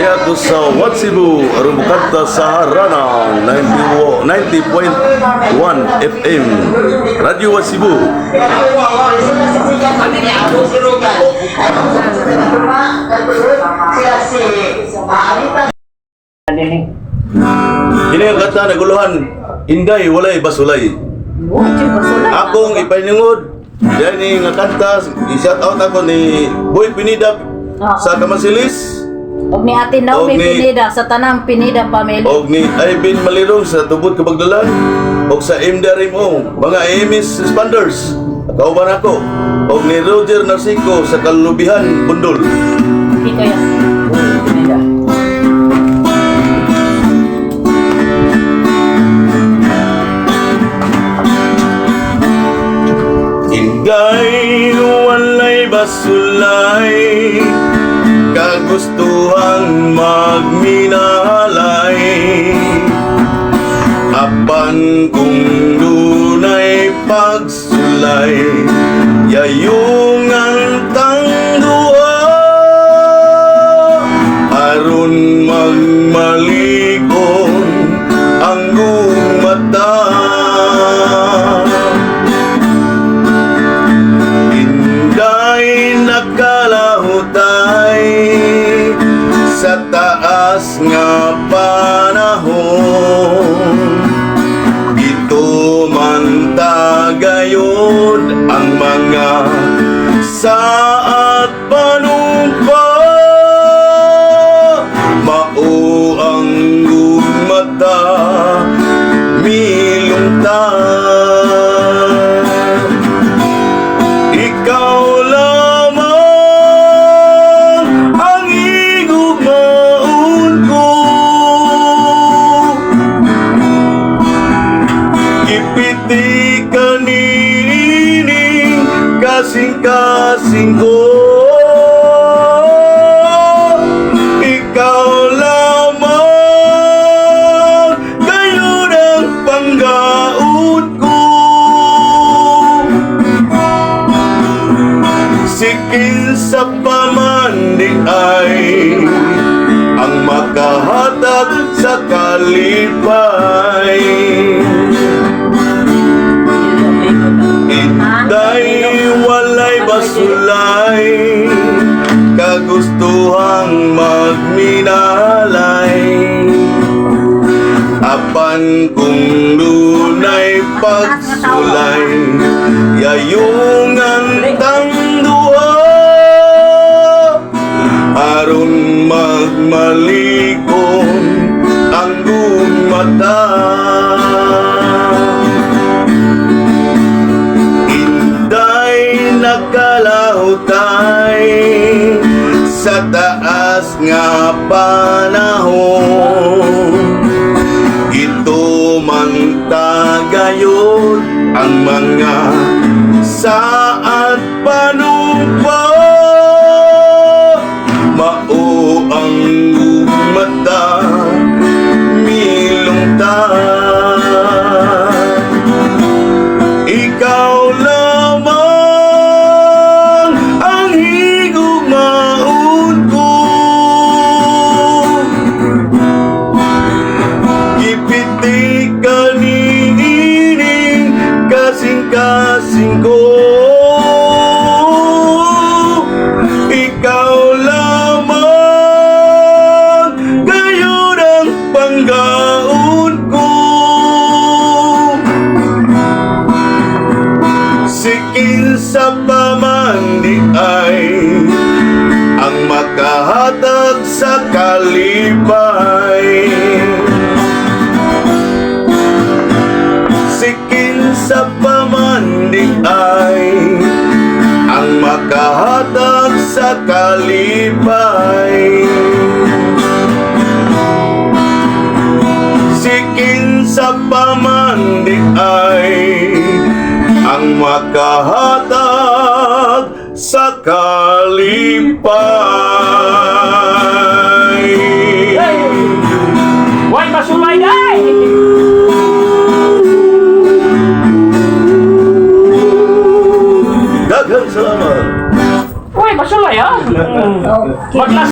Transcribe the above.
Yato sa CEBU, aron bukanta sa HARANA 90.1 FM Radio CEBU. Kini ang kanta naguluhan, Inday, Walay, Basolay. Akong ipainungod diyan nga kanta, i-shout out ako ni Boy Pinida sa Kamasilis. Og ni Ate Naomi Pinida sa tanang Pinida family. Og ni Ivan Malirong sa Tubod Kabagdalan. Og sa MDRM mga AMS Responders. Kauban ako. Og ni Roger Narciso sa Kalubihan, Bundol. Hindi kaya. Pinida. Inday, walay, basulay, kagustuhang magminalay. Apan kung dunay pagsulay, yayong ang tangduha, aron magmalikon ang gumata. Nakalahutay sa taas nga panahon, ito man tagayod ang mga saat panumpa, mao ang gumata milungta. Ikaw ipiti kanining kasing-kasing ko, ikaw lamang gayon ang panggaud ko. Sikin sa pamandi ay ang makahatag sa kalipay. Inday, walay, basulay, kagustuhang magminalay. Apan kung dunay pagsulay, yayong ang tangduha, aron magmalikon ang gumata. Nakalahutay sa taas nga panahon, ito man tagayod ang mga saat panumpa, mao ang gumata milungta. Ikaw lamang ang higugmaon ko, ipiti kanining kasing-kasing ko, ikaw lamang gayon ang panggaon ko. Sikin sa pamandi ay ang makahatag sa kalipay. Sikin sa pamandi ay ang makahatag sa kalipay. Sikin sa pamandi ay ang makahatag sa kalipay. Why Basolay day? Daghang salamat. Why Basolay ha? Okay. Maglas